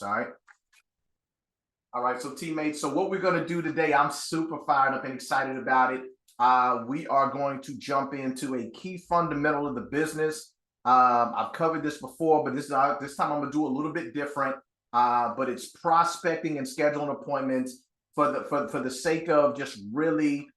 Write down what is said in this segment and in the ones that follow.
All right. All right, so teammates, so what we're going to do today, I'm super fired up and excited about it. We are going to jump into a key fundamental of the business. I've covered this before, but this time I'm going to do a little bit different. But it's prospecting and scheduling appointments for the sake of just really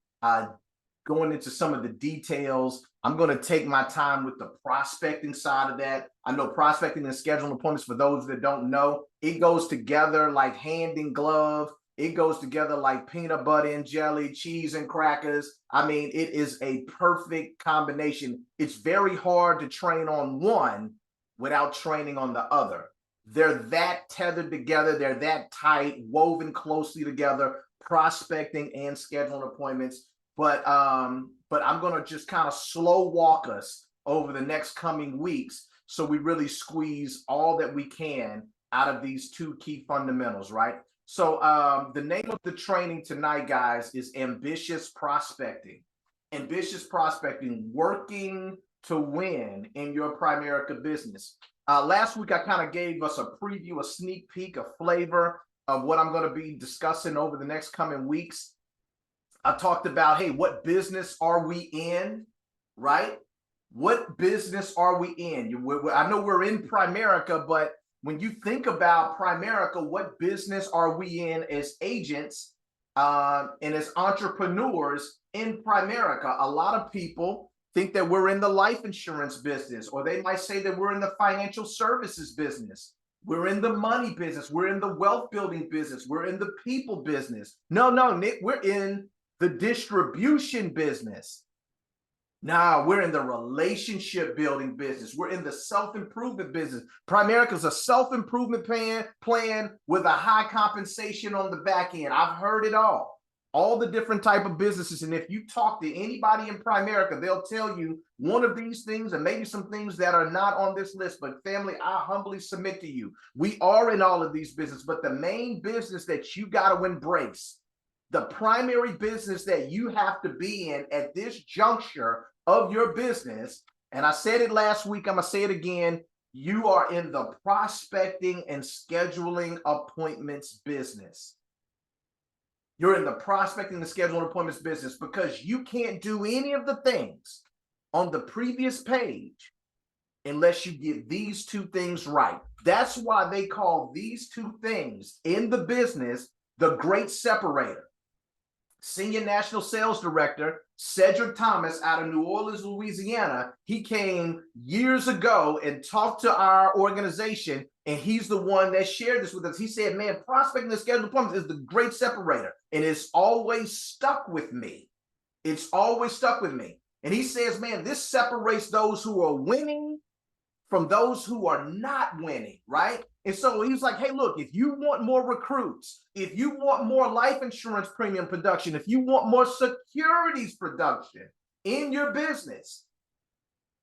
going into some of the details. I'm going to take my time with the prospecting side of that. I know prospecting and scheduling appointments, for those that don't know, it goes together like hand in glove. It goes together like peanut butter and jelly, cheese and crackers. I mean, it is a perfect combination. It's very hard to train on one without training on the other. They're that tethered together. They're that tight, woven closely together, prospecting and scheduling appointments. But I'm going to just kind of slow walk us over the next coming weeks so we really squeeze all that we can out of these two key fundamentals, right? So the name of the training tonight, guys, is Ambitious Prospecting. Ambitious Prospecting, working to win in your Primerica business. Last week, I kind of gave us a preview, a sneak peek, a flavor of what I'm going to be discussing over the next coming weeks. I talked about, hey, what business are we in, right? What business are we in? I know we're in Primerica, but when you think about Primerica, what business are we in as agents and as entrepreneurs in Primerica? A lot of people think that we're in the life insurance business, or they might say that we're in the financial services business. We're in the money business. We're in the wealth building business. We're in the people business. No, Nick, we're in the distribution business. Nah, we're in the relationship building business. We're in the self-improvement business. Primerica is a self-improvement plan with a high compensation on the back end. I've heard it all the different type of businesses. And if you talk to anybody in Primerica, they'll tell you one of these things and maybe some things that are not on this list. But family, I humbly submit to you, we are in all of these businesses, but the main business that you got to embrace, the primary business that you have to be in at this juncture of your business, and I said it last week, I'm going to say it again, you are in the prospecting and scheduling appointments business. You're in the prospecting and scheduling appointments business because you can't do any of the things on the previous page unless you get these two things right. That's why they call these two things in the business the great separator. Senior National Sales Director Cedric Thomas out of New Orleans, Louisiana, he came years ago and talked to our organization, and he's the one that shared this with us. He said, man, prospecting and scheduling appointments is the great separator, and it's always stuck with me. It's always stuck with me. And he says, man, this separates those who are winning from those who are not winning, right? And so he's like, hey, look, if you want more recruits, if you want more life insurance premium production, if you want more securities production in your business,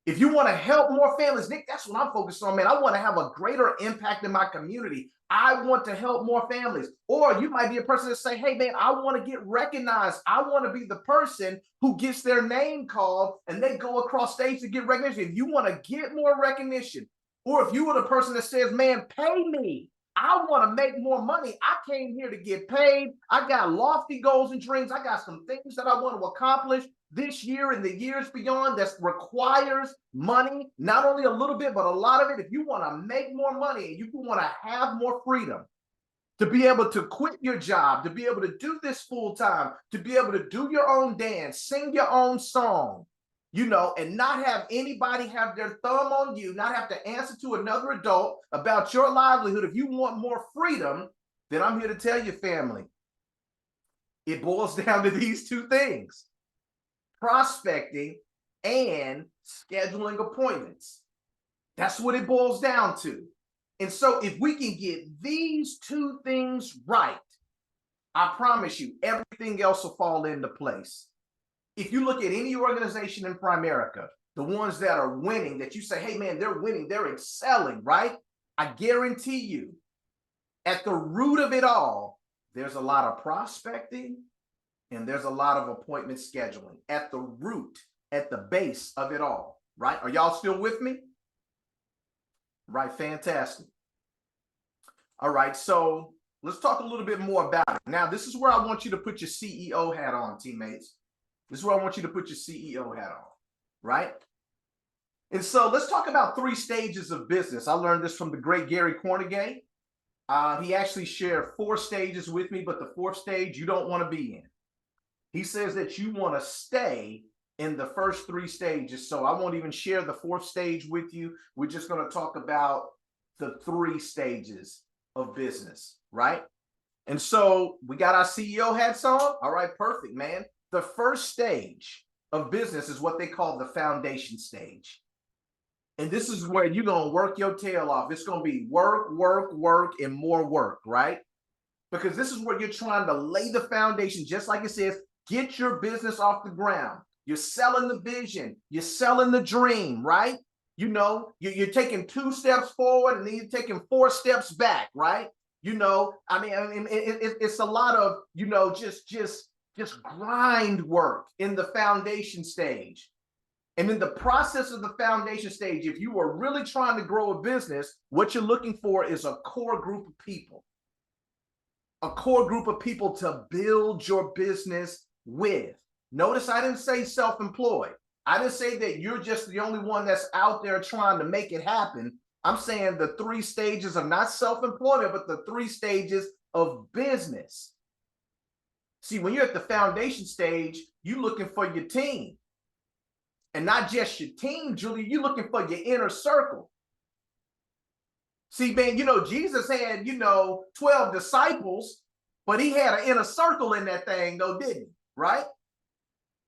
if you want to help more families, Nick, that's what I'm focused on, man. I want to have a greater impact in my community. I want to help more families. Or you might be a person that say, hey, man, I want to get recognized. I want to be the person who gets their name called and they go across stage to get recognition. If you want to get more recognition, or if you were the person that says, man, pay me, I want to make more money. I came here to get paid. I got lofty goals and dreams. I got some things that I want to accomplish this year and the years beyond that requires money, not only a little bit, but a lot of it. If you want to make more money and you want to have more freedom to be able to quit your job, to be able to do this full time, to be able to do your own dance, sing your own song, you know, and not have anybody have their thumb on you, not have to answer to another adult about your livelihood. If you want more freedom, then I'm here to tell you, family, it boils down to these two things: prospecting and scheduling appointments. That's what it boils down to. And so if we can get these two things right, I promise you, everything else will fall into place. If you look at any organization in Primerica, the ones that are winning, that you say, hey, man, they're winning, they're excelling, right? I guarantee you, at the root of it all, there's a lot of prospecting and there's a lot of appointment scheduling at the root, at the base of it all, right? Are y'all still with me? Right, fantastic. All right, so let's talk a little bit more about it. Now, this is where I want you to put your CEO hat on, teammates. This is where I want you to put your CEO hat on, right? And so let's talk about 3 stages of business. I learned this from the great Gary Cornegay. He actually shared 4 stages with me, but the 4th stage you don't want to be in. He says that you want to stay in the first 3 stages. So I won't even share the 4th stage with you. We're just going to talk about the 3 stages of business, right? And so we got our CEO hats on. All right, perfect, man. The first stage of business is what they call the foundation stage. And this is where you're going to work your tail off. It's going to be work, work, work, and more work, right? Because this is where you're trying to lay the foundation, just like it says, get your business off the ground. You're selling the vision. You're selling the dream, right? You know, you're taking 2 steps forward and then you're taking 4 steps back, right? You know, I mean, it's a lot of, you know, just grind work in the foundation stage. And in the process of the foundation stage, if you are really trying to grow a business, what you're looking for is a core group of people. A core group of people to build your business with. Notice I didn't say self-employed. I didn't say that you're just the only one that's out there trying to make it happen. I'm saying the 3 stages of not self-employment, but the 3 stages of business. See, when you're at the foundation stage, you're looking for your team. And not just your team, Julia, you're looking for your inner circle. See, man, you know, Jesus had, 12 disciples, but he had an inner circle in that thing, though, didn't he? Right?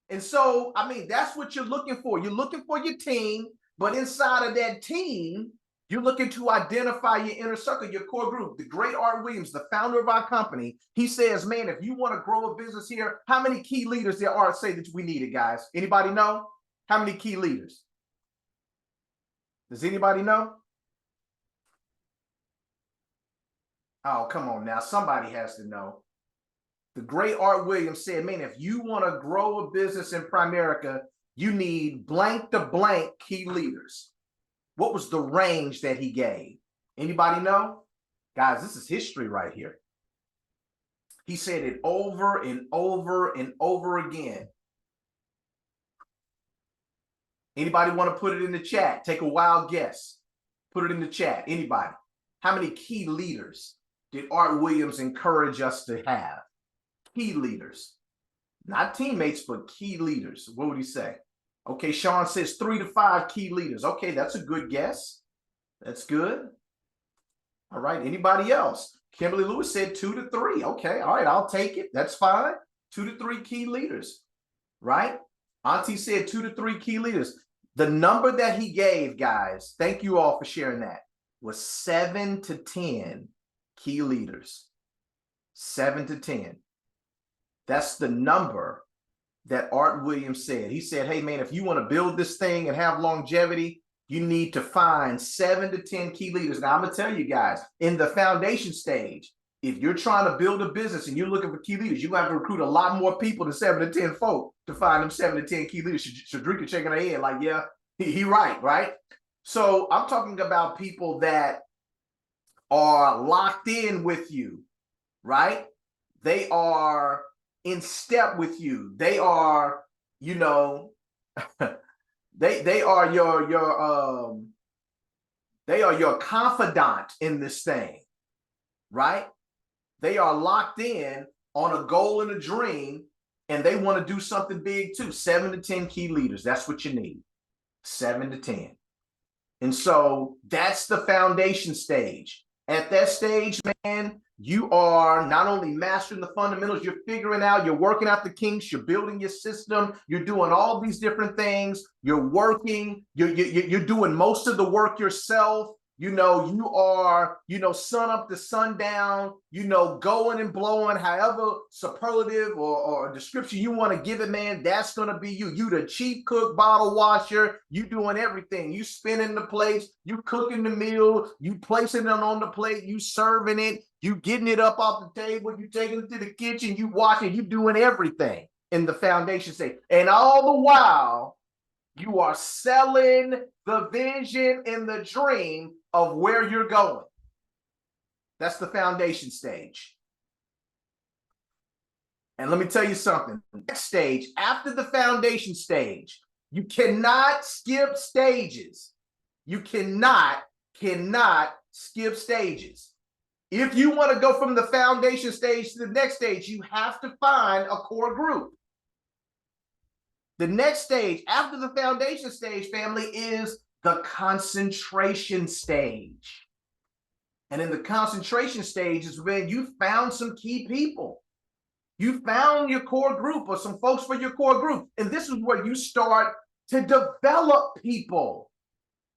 And so, I mean, that's what you're looking for. You're looking for your team, but inside of that team, you're looking to identify your inner circle, your core group. The great Art Williams, the founder of our company, he says, man, if you want to grow a business here, how many key leaders did Art say that we needed, guys? Anybody know? How many key leaders? Does anybody know? Oh, come on now. Somebody has to know. The great Art Williams said, man, if you want to grow a business in Primerica, you need blank to blank key leaders. What was the range that he gave? Anybody know? Guys, this is history right here. He said it over and over and over again. Anybody want to put it in the chat? Take a wild guess. Put it in the chat. Anybody? How many key leaders did Art Williams encourage us to have? Key leaders. Not teammates, but key leaders. What would he say? Okay, Sean says 3 to 5 key leaders. Okay, that's a good guess. That's good. All right, anybody else? Kimberly Lewis said 2 to 3. Okay, all right, I'll take it. That's fine. 2 to 3 key leaders, right? Auntie said 2 to 3 key leaders. The number that he gave, guys, thank you all for sharing that, was 7 to 10 key leaders. 7 to 10. That's the number that Art Williams said. He said, hey, man, if you want to build this thing and have longevity, you need to find 7 to 10 key leaders. Now, I'm going to tell you guys, in the foundation stage, if you're trying to build a business and you're looking for key leaders, you have to recruit a lot more people than 7 to 10 folk to find them 7 to 10 key leaders. Shadrika shaking her head like, yeah, he right? So I'm talking about people that are locked in with you, right? They are in step with you. They are, they are your confidant in this thing, right? They are locked in on a goal and a dream, and they want to do something big too. 7 to 10 key leaders. That's what you need. 7 to 10. And so that's the foundation stage. At that stage, man, you are not only mastering the fundamentals, you're figuring out, you're working out the kinks, you're building your system, you're doing all these different things, you're working, you're doing most of the work yourself. You are, sun up to sundown, going and blowing, however superlative or description you want to give it, man, that's going to be you. You the chief cook, bottle washer, you doing everything. You spinning the plates, you cooking the meal, you placing it on the plate, you serving it, you getting it up off the table, you taking it to the kitchen, you washing, you doing everything in the foundation stage. And all the while, you are selling the vision and the dream of where you're going. That's the foundation stage. And let me tell you something. Next stage, after the foundation stage, you cannot skip stages. You cannot skip stages. If you want to go from the foundation stage to the next stage, you have to find a core group. The next stage after the foundation stage, family, is the concentration stage. And in the concentration stage is when you found some key people. You found your core group or some folks for your core group. And this is where you start to develop people.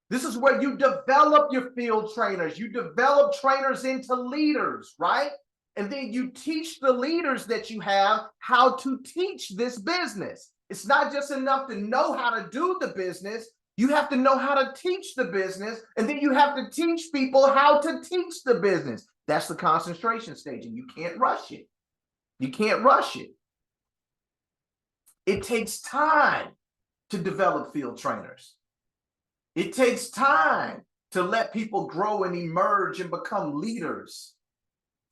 This is where you develop your field trainers. You develop trainers into leaders, right? And then you teach the leaders that you have how to teach this business. It's not just enough to know how to do the business. You have to know how to teach the business. And then you have to teach people how to teach the business. That's the concentration stage, and you can't rush it. You can't rush it. It takes time to develop field trainers. It takes time to let people grow and emerge and become leaders.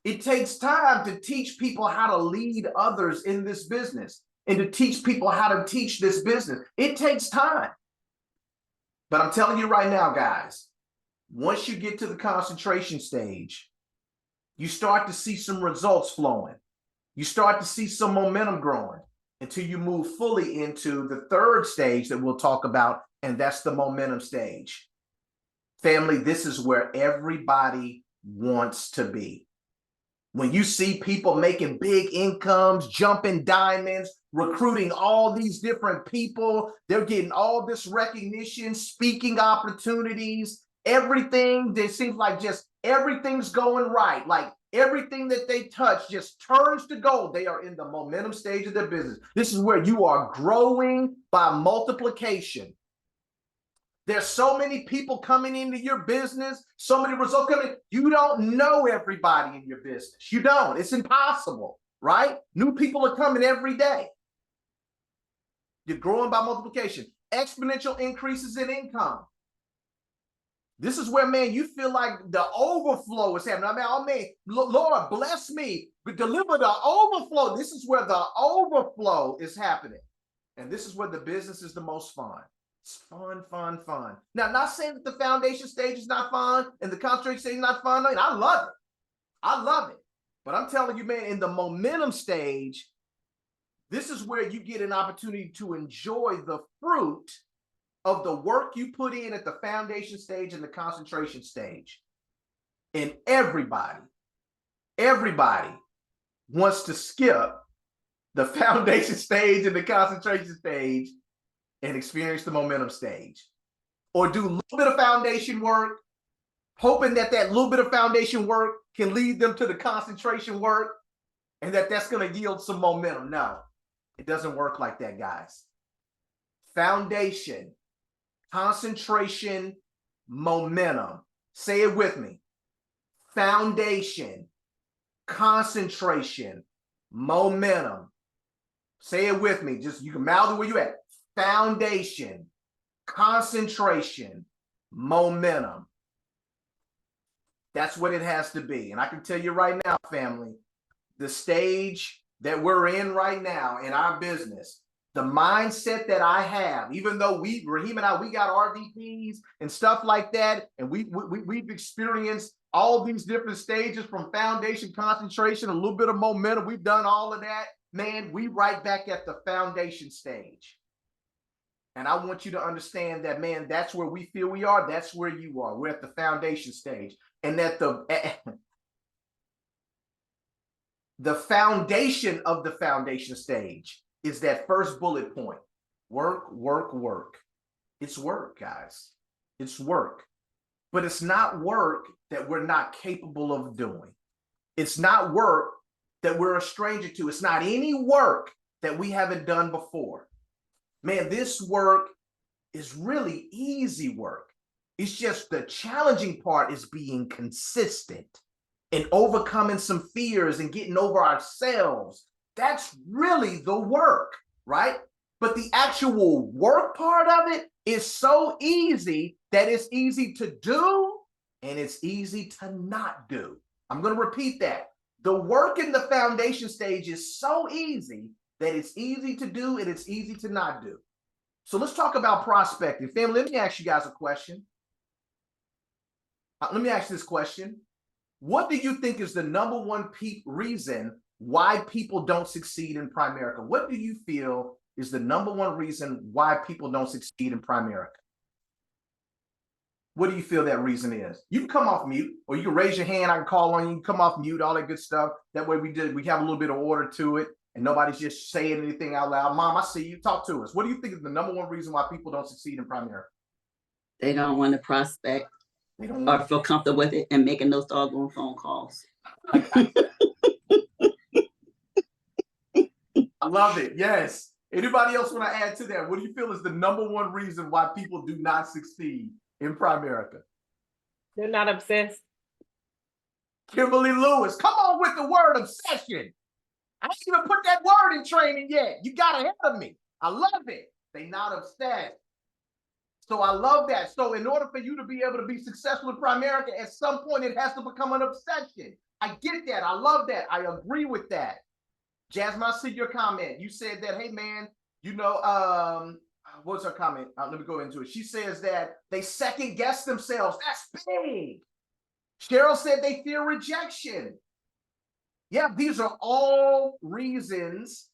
It takes time to teach people how to lead others in this business and to teach people how to teach this business. It takes time. But I'm telling you right now, guys, once you get to the concentration stage, you start to see some results flowing. You start to see some momentum growing until you move fully into the third stage that we'll talk about, and that's the momentum stage. Family, this is where everybody wants to be. When you see people making big incomes, jumping diamonds, recruiting all these different people, they're getting all this recognition, speaking opportunities, everything, it seems like just everything's going right. Like everything that they touch just turns to gold. They are in the momentum stage of their business. This is where you are growing by multiplication. There's so many people coming into your business, so many results coming. You don't know everybody in your business. You don't. It's impossible, right? New people are coming every day. You're growing by multiplication. Exponential increases in income. This is where, man, you feel like the overflow is happening. I mean, oh, man, Lord, bless me, but deliver the overflow. This is where the overflow is happening. And this is where the business is the most fun. It's fun, fun, fun. Now, not saying that the foundation stage is not fun and the concentration stage is not fun. I mean, I love it. I love it. But I'm telling you, man, in the momentum stage, this is where you get an opportunity to enjoy the fruit of the work you put in at the foundation stage and the concentration stage. And everybody wants to skip the foundation stage and the concentration stage and experience the momentum stage, or do a little bit of foundation work, hoping that that little bit of foundation work can lead them to the concentration work and that's going to yield some momentum. No, it doesn't work like that, guys. Foundation, concentration, momentum. Say it with me. Foundation, concentration, momentum. Say it with me. Just, you can mouth it where you at. Foundation, concentration, momentum. That's what it has to be. And I can tell you right now, family, the stage that we're in right now in our business, the mindset that I have, even though Raheem and I, we got RVPs and stuff like that, and we've experienced all these different stages from foundation, concentration, a little bit of momentum. We've done all of that. Man, we right back at the foundation stage. And I want you to understand that, man, that's where we feel we are. That's where you are. We're at the foundation stage. And that the foundation of the foundation stage is that first bullet point. Work, work, work. It's work, guys. It's work. But it's not work that we're not capable of doing. It's not work that we're a stranger to. It's not any work that we haven't done before. Man, this work is really easy work. It's just the challenging part is being consistent and overcoming some fears and getting over ourselves. That's really the work, right? But the actual work part of it is so easy that it's easy to do and it's easy to not do. I'm going to repeat that. The work in the foundation stage is so easy that it's easy to do and it's easy to not do. So let's talk about prospecting. Family, let me ask you guys a question. Let me ask this question. What do you think is the number one reason why people don't succeed in Primerica? What do you feel is the number one reason why people don't succeed in Primerica? What do you feel that reason is? You can come off mute, or you can raise your hand. I can call on you. You can come off mute, all that good stuff. That way we have a little bit of order to it, and nobody's just saying anything out loud. Mom, I see you. Talk to us. What do you think is the number one reason why people don't succeed in Primerica? They don't want to prospect or feel comfortable with it and making those doggone phone calls. I love it. Yes. Anybody else want to add to that? What do you feel is the number one reason why people do not succeed in Primerica? They're not obsessed. Kimberly Lewis, come on with the word obsession. I didn't even put that word in training yet. You got ahead of me. I love it. They not obsessed. So I love that. So in order for you to be able to be successful in Primerica, at some point it has to become an obsession. I get that. I love that. I agree with that. Jasmine, I see your comment. You said that, hey man, you know, what's her comment? Let me go into it. She says that they second guess themselves. That's big. Cheryl said they fear rejection. Yeah, these are all reasons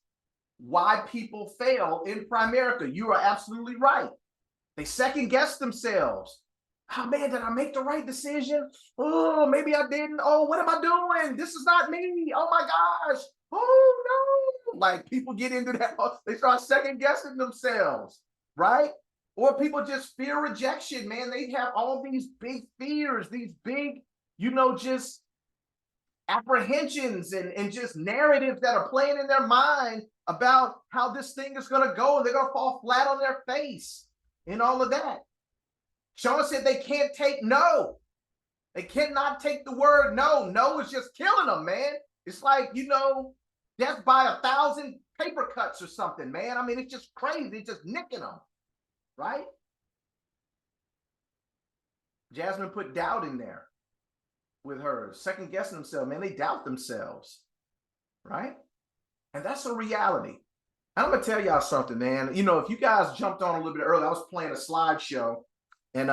why people fail in Primerica. You are absolutely right. They second guess themselves. Oh man, did I make the right decision? Oh, maybe I didn't. Oh, what am I doing? This is not me. Oh my gosh. Oh no. Like people get into that. They start second guessing themselves, right? Or people just fear rejection, man. They have all these big fears, these big, you know, just apprehensions and just narratives that are playing in their mind about how this thing is going to go, and they're going to fall flat on their face and all of that. Shauna said they can't take no. They cannot take the word no. No is just killing them, man. It's like, you know, death by 1,000 paper cuts or something, man. I mean, it's just crazy. It's just nicking them, right? Jasmine put doubt in there with hers, second guessing themselves, man. They doubt themselves, right? And that's a reality. I'm gonna tell y'all something, man. You know, if you guys jumped on a little bit earlier, I was playing a slideshow and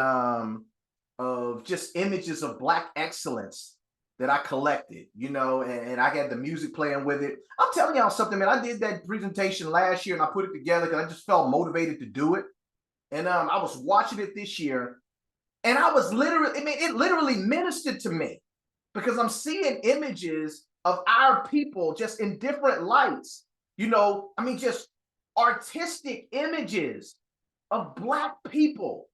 of just images of Black excellence that I collected, you know, and I had the music playing with it. I'm telling y'all something, man. I did that presentation last year and I put it together because I just felt motivated to do it. And I was watching it this year, and I was literally, I mean, it literally ministered to me because I'm seeing images of our people just in different lights. You know, I mean, just artistic images of Black people.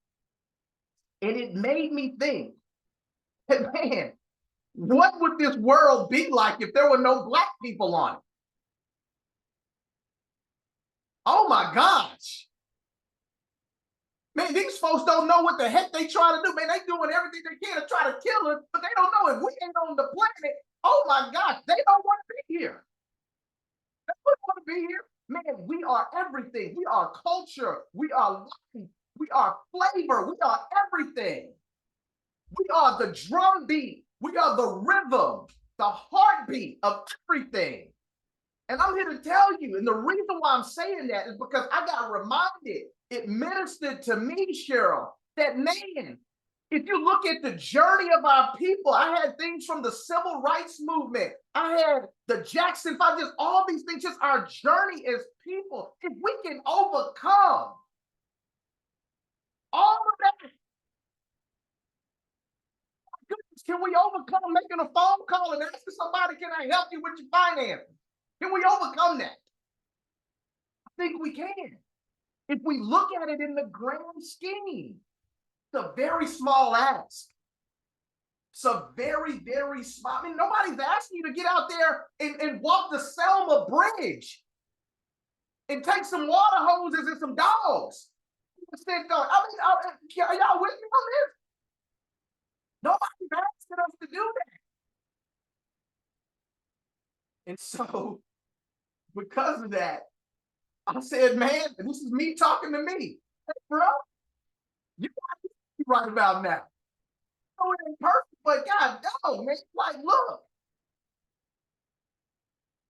And it made me think, man, what would this world be like if there were no Black people on it? Oh my gosh. Man, these folks don't know what the heck they try to do. Man, they doing everything they can to try to kill us, but they don't know if we ain't on the planet. Oh my gosh, they don't want to be here. They don't want to be here. Man, we are everything. We are culture. We are life. We are flavor. We are everything. We are the drum beat. We are the rhythm, the heartbeat of everything. And I'm here to tell you, and the reason why I'm saying that is because I got reminded, it ministered to me, Cheryl, that man, if you look at the journey of our people, I had things from the civil rights movement. I had the Jackson 5, just all these things, just our journey as people. If we can overcome all of that, goodness, can we overcome making a phone call and asking somebody, can I help you with your finances? Can we overcome that? I think we can. If we look at it in the grand scheme, it's a very small ask. It's a very, very small. I mean, nobody's asking you to get out there and walk the Selma Bridge and take some water hoses and some dogs. I mean, are y'all with me on this? Nobody's asking us to do that. And so, because of that, I said, man, and this is me talking to me. Hey, bro, you got to be right about now. So it ain't perfect, But God, no, man, like, look,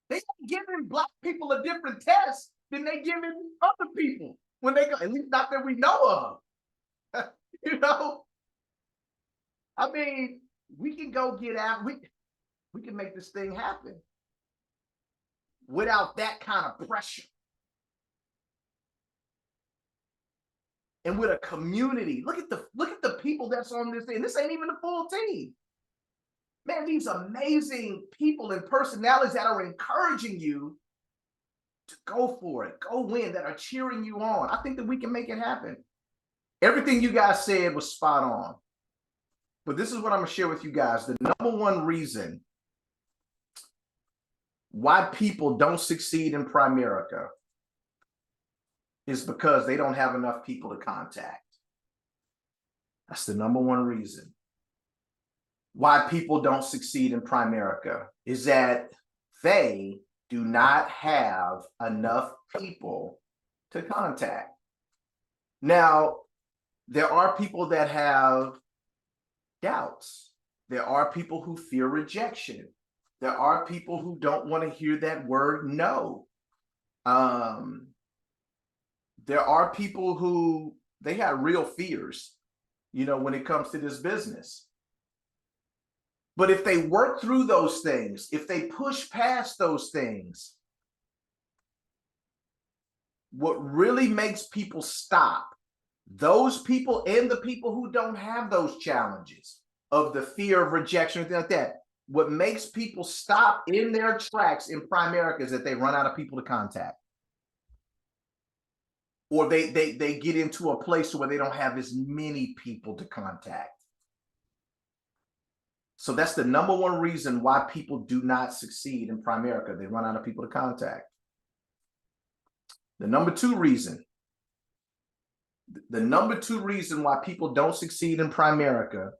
they giving black people a different test than they giving other people when they go, at least not that we know of. You know, I mean, we can go get out, we can make this thing happen without that kind of pressure. And with a community, look at the people that's on this thing. This ain't even the full team. Man, these amazing people and personalities that are encouraging you to go for it, go win, that are cheering you on. I think that we can make it happen. Everything you guys said was spot on. But this is what I'm gonna share with you guys. The number one reason why people don't succeed in Primerica is because they don't have enough people to contact. That's the number one reason why people don't succeed in Primerica, is that they do not have enough people to contact. Now, there are people that have doubts. There are people who fear rejection. There are people who don't want to hear that word no. There are people who, they have real fears, you know, when it comes to this business. But if they work through those things, if they push past those things, what really makes people stop, those people and the people who don't have those challenges of the fear of rejection, anything like that, what makes people stop in their tracks in Primerica is that they run out of people to contact. Or they get into a place where they don't have as many people to contact. So that's the number one reason why people do not succeed in Primerica. They run out of people to contact. The number two reason why people don't succeed in Primerica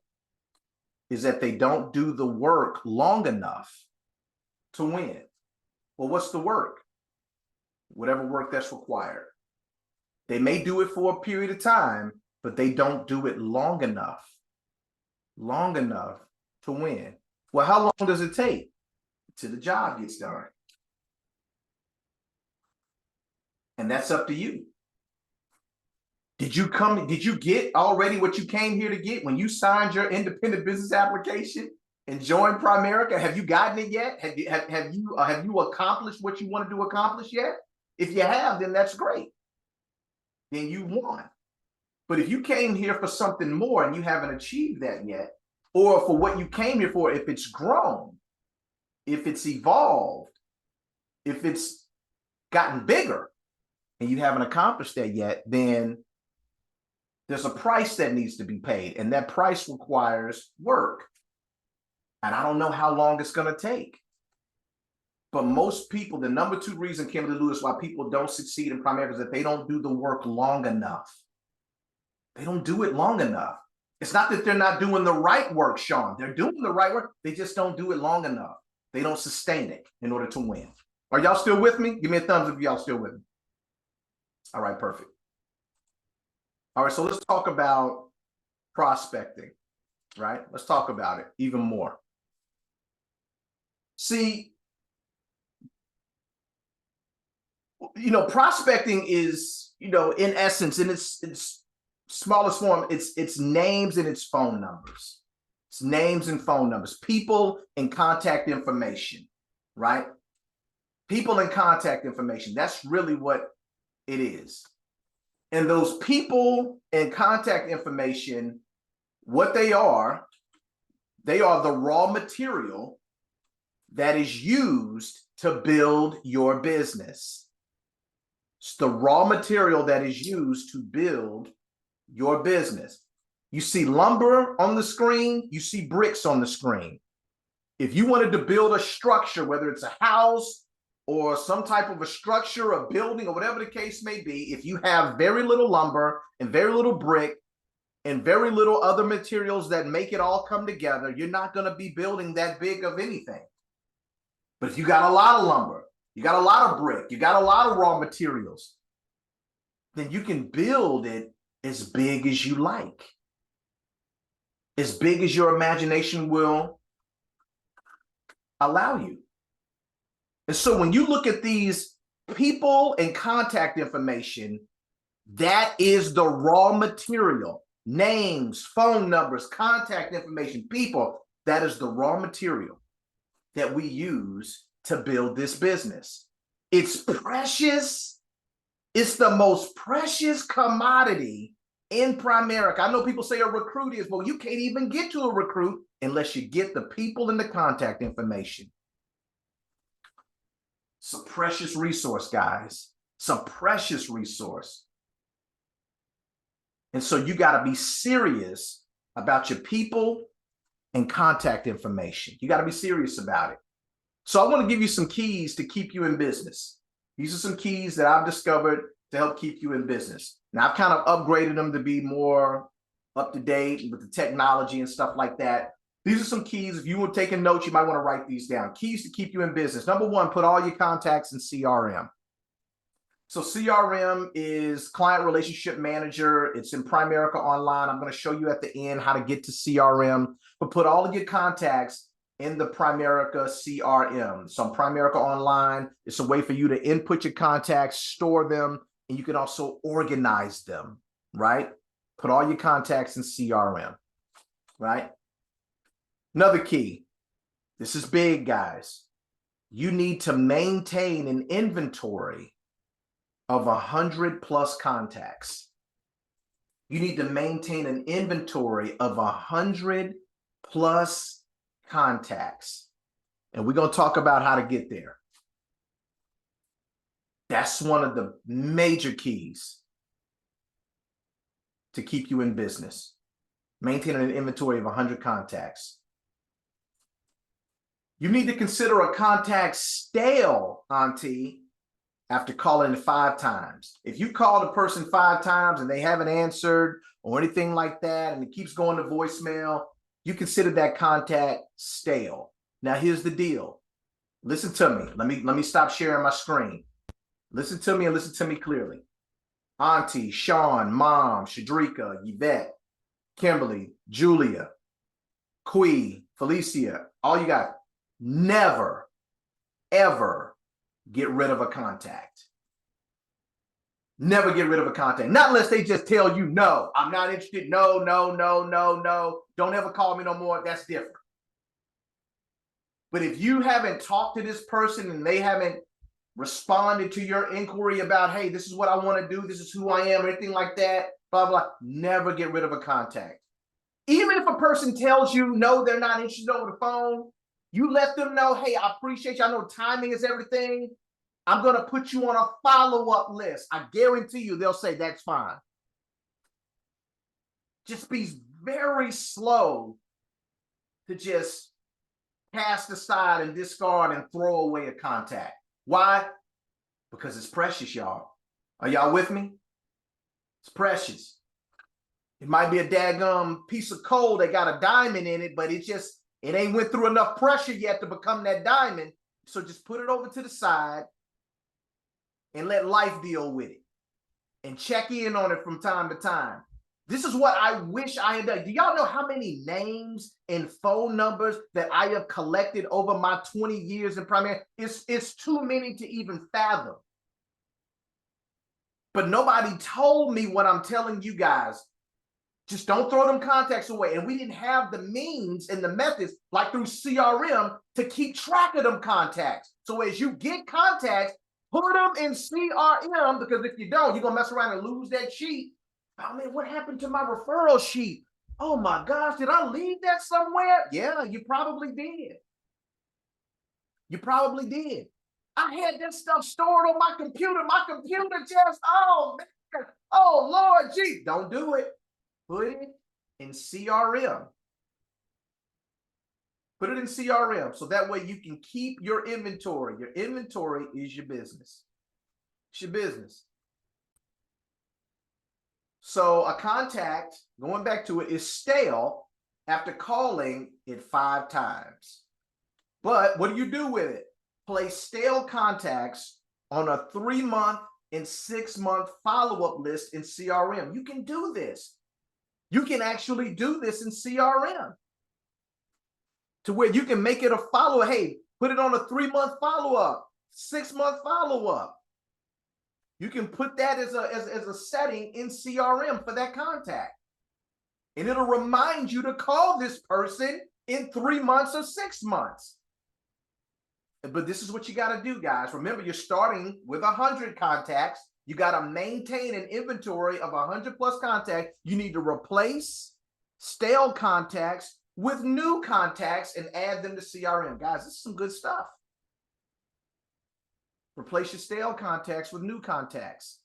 is that they don't do the work long enough to win. Well, what's the work? Whatever work that's required. They may do it for a period of time, but they don't do it long enough to win. Well, how long does it take till the job gets done? And that's up to you. Did you get already what you came here to get when you signed your independent business application and joined Primerica? Have you gotten it yet? Have you accomplished what you wanted to accomplish yet? If you have, then that's great. Then you won. But if you came here for something more and you haven't achieved that yet, or for what you came here for, if it's grown, if it's evolved, if it's gotten bigger, and you haven't accomplished that yet, then there's a price that needs to be paid, and that price requires work. And I don't know how long it's going to take. But most people, the number two reason, Kimberly Lewis, why people don't succeed in Primerica is that they don't do the work long enough. They don't do it long enough. It's not that they're not doing the right work, Sean. They're doing the right work. They just don't do it long enough. They don't sustain it in order to win. Are y'all still with me? Give me a thumbs up if y'all still with me. All right, perfect. All right, so let's talk about prospecting, right? Let's talk about it even more. See, you know, prospecting is, you know, in essence, in its smallest form, it's names and it's phone numbers. It's names and phone numbers, people and contact information, right? People and contact information. That's really what it is. And those people and contact information, what they are the raw material that is used to build your business. It's the raw material that is used to build your business. You see lumber on the screen, you see bricks on the screen. If you wanted to build a structure, whether it's a house or some type of a structure, a building, or whatever the case may be, if you have very little lumber and very little brick and very little other materials that make it all come together, you're not going to be building that big of anything. But if you got a lot of lumber, you got a lot of brick, you got a lot of raw materials, then you can build it as big as you like. as big as your imagination will allow you. And so when you look at these people and contact information, that is the raw material. Names, phone numbers, contact information, people, that is the raw material that we use to build this business. It's precious. It's the most precious commodity in Primerica. I know people say a recruit is, well, you can't even get to a recruit unless you get the people and the contact information. It's a precious resource, guys. It's a precious resource. And so you got to be serious about your people and contact information. You got to be serious about it. So I want to give you some keys to keep you in business. These are some keys that I've discovered to help keep you in business. Now I've kind of upgraded them to be more up to date with the technology and stuff like that. These are some keys. If you were taking notes, you might want to write these down. Keys to keep you in business. Number one, put all your contacts in CRM. So CRM is Client Relationship Manager. It's in Primerica Online. I'm going to show you at the end how to get to CRM, but put all of your contacts in the Primerica CRM. So on Primerica Online, it's a way for you to input your contacts, store them, and you can also organize them, right? Put all your contacts in CRM, right? Another key, this is big, guys. You need to maintain an inventory of 100+ contacts. You need to maintain an inventory of 100+ contacts. And we're going to talk about how to get there. That's one of the major keys to keep you in business. Maintaining an inventory of 100 contacts. You need to consider a contact stale, Auntie, after calling 5 times. If you call the person 5 times and they haven't answered or anything like that, and it keeps going to voicemail, you consider that contact stale. Now, here's the deal. Listen to me. Let me stop sharing my screen. Listen to me and listen to me clearly. Auntie, Sean, Mom, Shadrika, Yvette, Kimberly, Julia, Quee, Felicia, all you got. Never, ever get rid of a contact. Never get rid of a contact. Not unless they just tell you, no, I'm not interested. No, no, no, no, no. Don't ever call me no more. That's different. But if you haven't talked to this person and they haven't responded to your inquiry about, hey, this is what I want to do, this is who I am, or anything like that, blah, blah, never get rid of a contact. Even if a person tells you, no, they're not interested over the phone, you let them know, hey, I appreciate you. I know timing is everything. I'm going to put you on a follow-up list. I guarantee you they'll say, that's fine. Just be very slow to just cast aside and discard and throw away a contact. Why? Because it's precious, y'all. Are y'all with me? It's precious. It might be a daggum piece of coal that got a diamond in it, but it ain't went through enough pressure yet to become that diamond. So just put it over to the side and let life deal with it. And check in on it from time to time. This is what I wish I had done. Do y'all know how many names and phone numbers that I have collected over my 20 years in Primerica? It's too many to even fathom. But nobody told me what I'm telling you guys. Just don't throw them contacts away. And we didn't have the means and the methods, like through CRM, to keep track of them contacts. So as you get contacts, put them in CRM, because if you don't, you're going to mess around and lose that sheet. Oh, man, what happened to my referral sheet? Oh, my gosh, did I leave that somewhere? Yeah, you probably did. You probably did. I had that stuff stored on my computer. My computer just, oh, man. Oh, Lord, gee, don't do it. Put it in CRM. Put it in CRM so that way you can keep your inventory. Your inventory is your business. It's your business. So a contact, going back to it, is stale after calling it 5 times. But what do you do with it? Place stale contacts on a 3-month and 6-month follow-up list in CRM. You can do this. You can actually do this in CRM to where you can make it a follow-up. Hey, put it on a 3-month follow-up, 6-month follow-up. You can put that as a setting in CRM for that contact. And it'll remind you to call this person in 3 months or 6 months. But this is what you got to do, guys. Remember, you're starting with 100 contacts. You got to maintain an inventory of 100 plus contacts. You need to replace stale contacts with new contacts and add them to CRM. Guys, this is some good stuff. Replace your stale contacts with new contacts.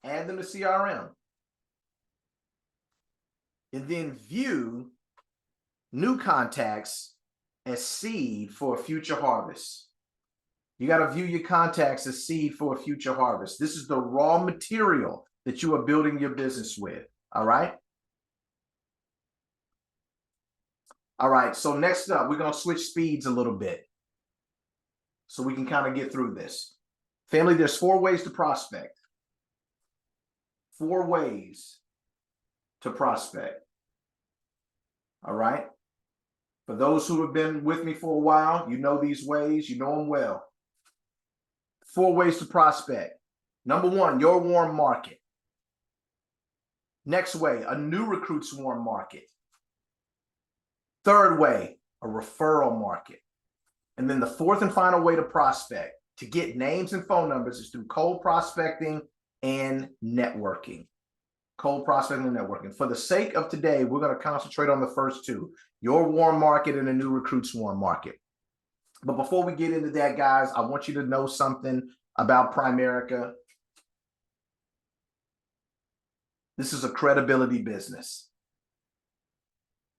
Add them to CRM. And then view new contacts as seed for a future harvest. You got to view your contacts as seed for a future harvest. This is the raw material that you are building your business with. All right. All right. So next up, we're going to switch speeds a little bit so we can kind of get through this. Family, there's 4 ways to prospect. 4 ways to prospect. All right. For those who have been with me for a while, you know these ways, you know them well. 4 ways to prospect. Number 1, your warm market. Next way, a new recruit's warm market. Third way, a referral market. And then the 4th and final way to prospect, to get names and phone numbers, is through cold prospecting and networking. Cold prospecting and networking. For the sake of today, we're going to concentrate on the first 2, your warm market and a new recruit's warm market. But before we get into that, guys, I want you to know something about Primerica. This is a credibility business.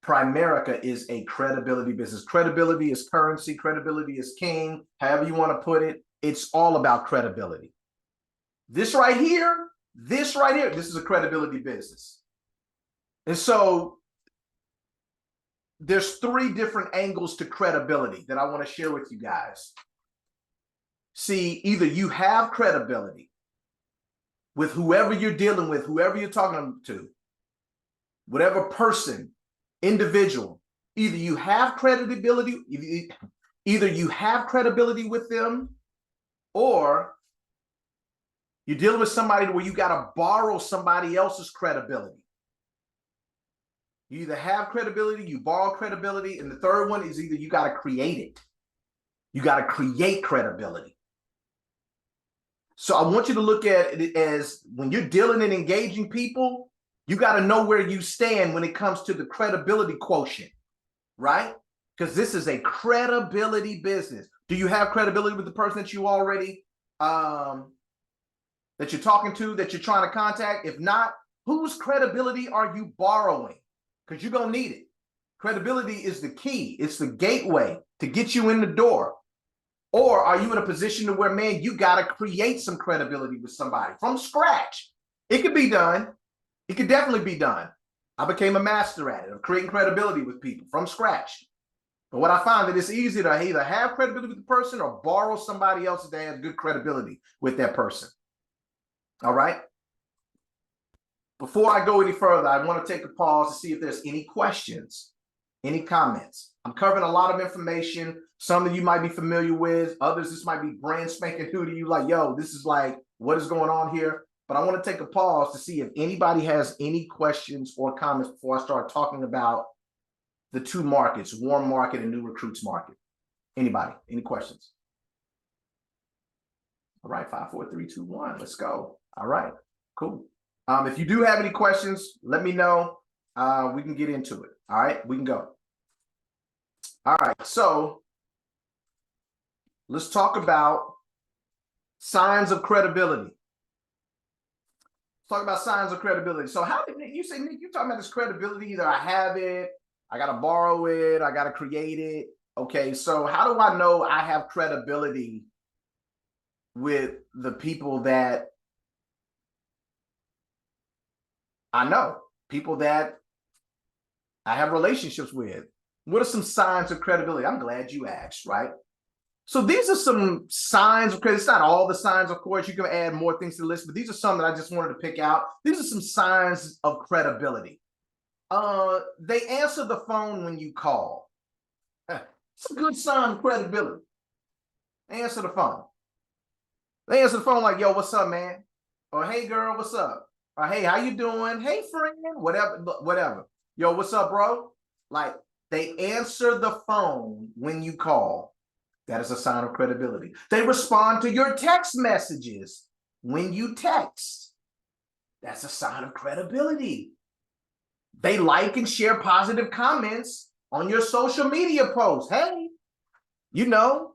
Primerica is a credibility business. Credibility is currency. Credibility is king. However you want to put it, it's all about credibility. This right here, this is a credibility business. And so there's 3 different angles to credibility that I want to share with you guys. See, either you have credibility with whoever you're dealing with, whoever you're talking to, whatever person, individual, either you have credibility, either you have credibility with them, or you're dealing with somebody where you got to borrow somebody else's credibility. You either have credibility, you borrow credibility, and the third one is either you got to create it. You got to create credibility. So I want you to look at it as when you're dealing and engaging people, you got to know where you stand when it comes to the credibility quotient, right? Because this is a credibility business. Do you have credibility with the person that you already, that you're talking to, that you're trying to contact? If not, whose credibility are you borrowing? Because you're going to need it. Credibility is the key. It's the gateway to get you in the door. Or are you in a position to where, man, you got to create some credibility with somebody from scratch? It could be done. It could definitely be done. I became a master at it, of creating credibility with people from scratch. But what I find that it's easy to either have credibility with the person or borrow somebody else that has good credibility with that person. All right. Before I go any further, I want to take a pause to see if there's any questions, any comments. I'm covering a lot of information. Some of you might be familiar with, others, this might be brand spanking new to you. Like, yo, this is like, what is going on here? But I want to take a pause to see if anybody has any questions or comments before I start talking about the 2 markets, warm market and new recruits market. Anybody, any questions? All right, 5, 4, 3, 2, 1. Let's go. All right, cool. If you do have any questions, let me know. We can get into it. All right, we can go. All right, so let's talk about signs of credibility. Let's talk about signs of credibility. So how did you say, Nick, you're talking about this credibility, either I have it, I got to borrow it, I got to create it. Okay, so how do I know I have credibility with the people that I know, people that I have relationships with? What are some signs of credibility? I'm glad you asked, right? So these are some signs of credibility. It's not all the signs, of course. You can add more things to the list, but these are some that I just wanted to pick out. These are some signs of credibility. They answer the phone when you call. It's a good sign of credibility. They answer the phone. They answer the phone like, yo, what's up, man? Or hey girl, what's up? Or hey, how you doing? Hey friend, whatever. Yo, what's up, bro? Like, they answer the phone when you call. That is a sign of credibility. They respond to your text messages when you text. That's a sign of credibility. They like and share positive comments on your social media posts. Hey, you know,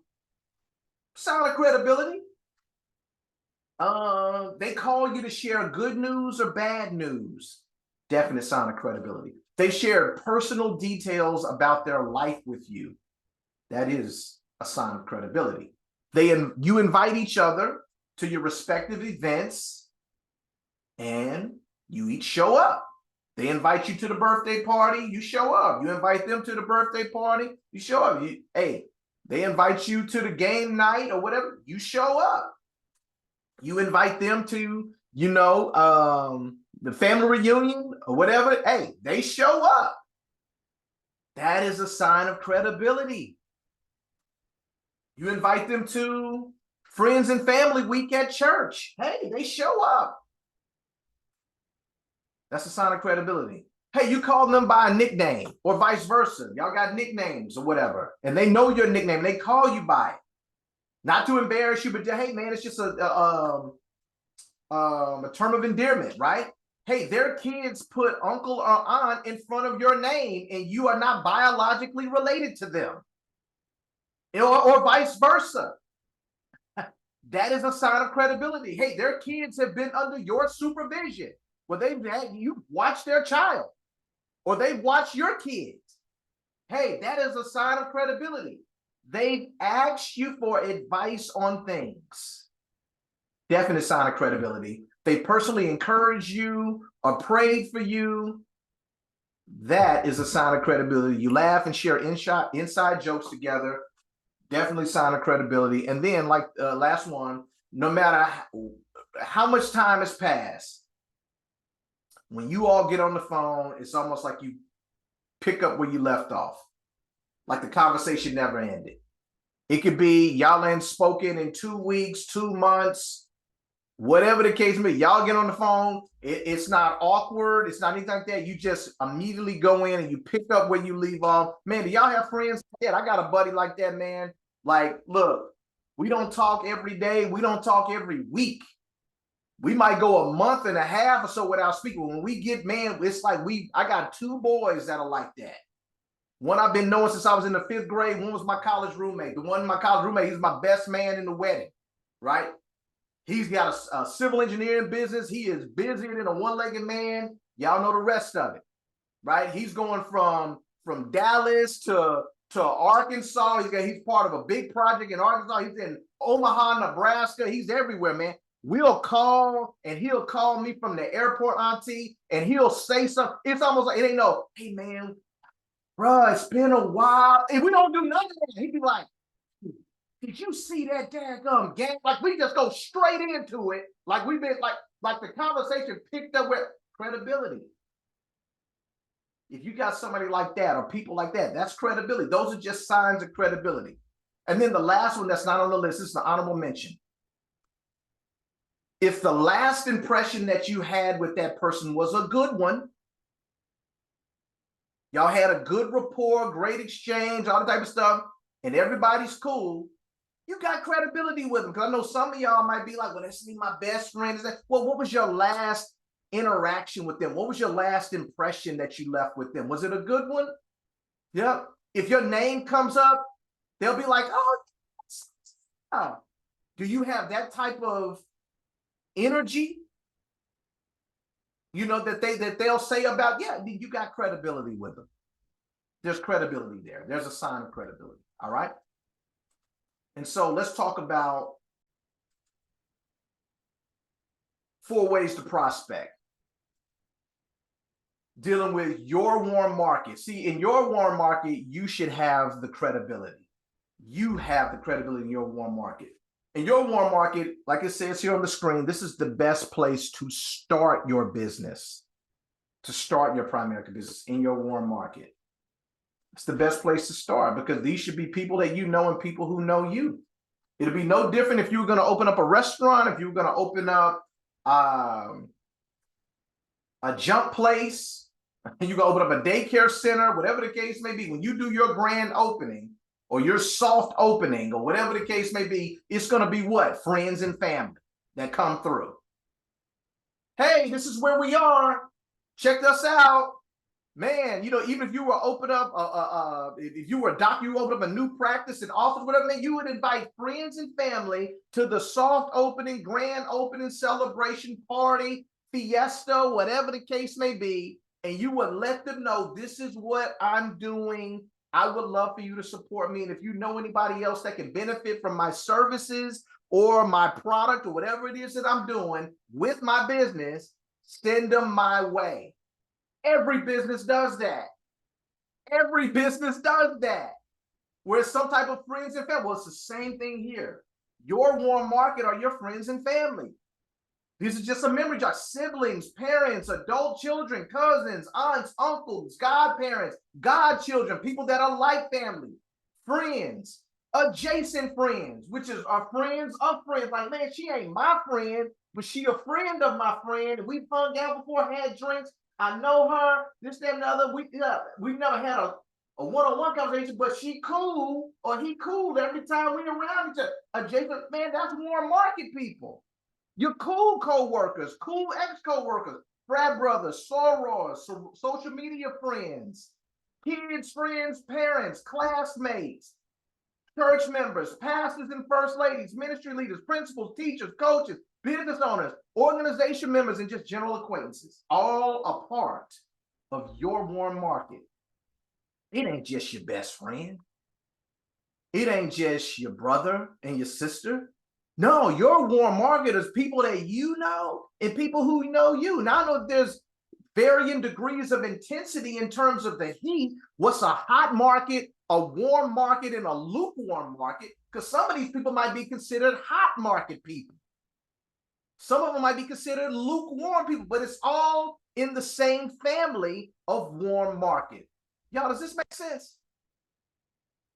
sign of credibility. They call you to share good news or bad news. Definite sign of credibility. They share personal details about their life with you. That is a sign of credibility. You invite each other to your respective events and you each show up. They invite you to the birthday party, you show up. You invite them to the birthday party, you show up. Hey, they invite you to the game night or whatever, you show up. You invite them to, the family reunion or whatever, hey, they show up. That is a sign of credibility. You invite them to friends and family week at church. Hey, they show up. That's a sign of credibility. Hey, you call them by a nickname or vice versa. Y'all got nicknames or whatever, and they know your nickname. They call you by it. Not to embarrass you, but hey, man, it's just a term of endearment, right? Hey, their kids put uncle or aunt in front of your name, and you are not biologically related to them, or vice versa. That is a sign of credibility. Hey, their kids have been under your supervision. Well, you watch their child, or they've watched your kids. Hey, that is a sign of credibility. They've asked you for advice on things. Definite sign of credibility. They personally encourage you or prayed for you. That is a sign of credibility. You laugh and share inside jokes together. Definitely sign of credibility. And then, like last one, no matter how much time has passed, when you all get on the phone, it's almost like you pick up where you left off. Like the conversation never ended. It could be y'all ain't spoken in 2 weeks, 2 months, whatever the case may be. Y'all get on the phone. It's not awkward. It's not anything like that. You just immediately go in and you pick up where you leave off. Man, do y'all have friends like that? I got a buddy like that, man. Like, look, we don't talk every day. We don't talk every week. We might go a month and a half or so without speaking. When we get, man, it's like I got 2 boys that are like that. One I've been knowing since I was in the 5th grade. One was my college roommate. The one my college roommate, he's my best man in the wedding, right? He's got a civil engineering business. He is busier than a one-legged man. Y'all know the rest of it, right? He's going from Dallas to Arkansas. He's part of a big project in Arkansas. He's in Omaha, Nebraska. He's everywhere, man. We'll call and he'll call me from the airport, auntie, and he'll say something. It's almost like it ain't no, hey man, bruh, it's been a while. And we don't do none of that. He'd be like, did you see that daggum gang? Like we just go straight into it. Like we've been like the conversation picked up with credibility. If you got somebody like that or people like that, that's credibility. Those are just signs of credibility. And then the last one that's not on the list is the honorable mention. If the last impression that you had with that person was a good one, y'all had a good rapport, great exchange, all the type of stuff, and everybody's cool, you got credibility with them. Because I know some of y'all might be like, well, that's me, my best friend. Well, what was your last interaction with them? What was your last impression that you left with them? Was it a good one? Yeah. If your name comes up, they'll be like, oh, do you have that type of energy? You know, that they'll say about, yeah, you got credibility with them. There's credibility there. There's a sign of credibility. All right. And so let's talk about 4 ways to prospect. Dealing with your warm market. See, in your warm market, you should have the credibility. You have the credibility in your warm market. In your warm market, like it says here on the screen, this is the best place to start your business. to start your primary business in your warm market. It's the best place to start because these should be people that you know and people who know you. It'll be no different if you were going to open up a restaurant, if you were going to open up a jump place, you can open up a daycare center, whatever the case may be. When you do your grand opening or your soft opening or whatever the case may be, it's going to be what? Friends and family that come through. Hey, this is where we are. Check us out. Man, you know, even if you were open up, if you were a doctor, you open up a new practice and office, whatever, man, you would invite friends and family to the soft opening, grand opening, celebration, party, fiesta, whatever the case may be, and you would let them know this is what I'm doing. I would love for you to support me. And if you know anybody else that can benefit from my services or my product or whatever it is that I'm doing with my business, send them my way. Every business does that. Every business does that. Where it's some type of friends and family. Well, it's the same thing here. Your warm market are your friends and family. These are just some memory jog. Siblings, parents, adult children, cousins, aunts, uncles, godparents, godchildren, people that are like family, friends, adjacent friends, which is our friends of friends. Like, man, she ain't my friend, but she a friend of my friend. We've hung out before, had drinks. I know her, this, that, and the other. We've never had a one-on-one conversation, but she cool or he cool every time we around each other. Adjacent, man, that's warm market people. Your cool co-workers, cool ex-co-workers, frat brothers, sorors, social media friends, kids, friends, parents, classmates, church members, pastors and first ladies, ministry leaders, principals, teachers, coaches, business owners, organization members, and just general acquaintances, all a part of your warm market. It ain't just your best friend. It ain't just your brother and your sister. No, your warm market is people that you know and people who know you. Now, I know there's varying degrees of intensity in terms of the heat. What's a hot market, a warm market, and a lukewarm market? Because some of these people might be considered hot market people. Some of them might be considered lukewarm people, but it's all in the same family of warm market. Y'all, does this make sense?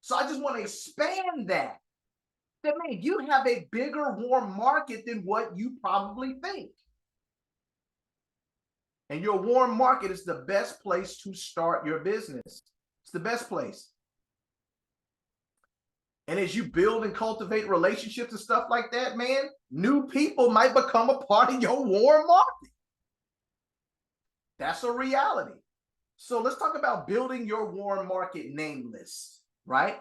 So I just want to expand that. That means you have a bigger warm market than what you probably think. And your warm market is the best place to start your business. It's the best place. And as you build and cultivate relationships and stuff like that, man, new people might become a part of your warm market. That's a reality. So let's talk about building your warm market name list, right?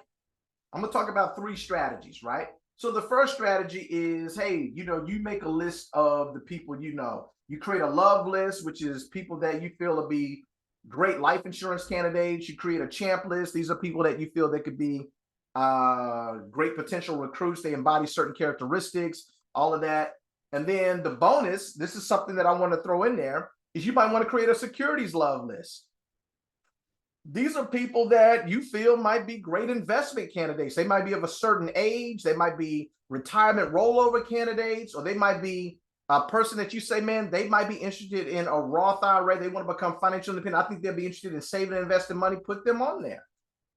I'm going to talk about 3 strategies, right? So the first strategy is, hey, you know, you make a list of the people you know. You create a love list, which is people that you feel will be great life insurance candidates. You create a champ list. These are people that you feel that could be great potential recruits. They embody certain characteristics, all of that. And then the bonus, this is something that I want to throw in there, is you might want to create a securities love list. These are people that you feel might be great investment candidates. They might be of a certain age. They might be retirement rollover candidates, or they might be a person that you say, man, they might be interested in a Roth IRA. They want to become financially independent. I think they'll be interested in saving and investing money. Put them on there.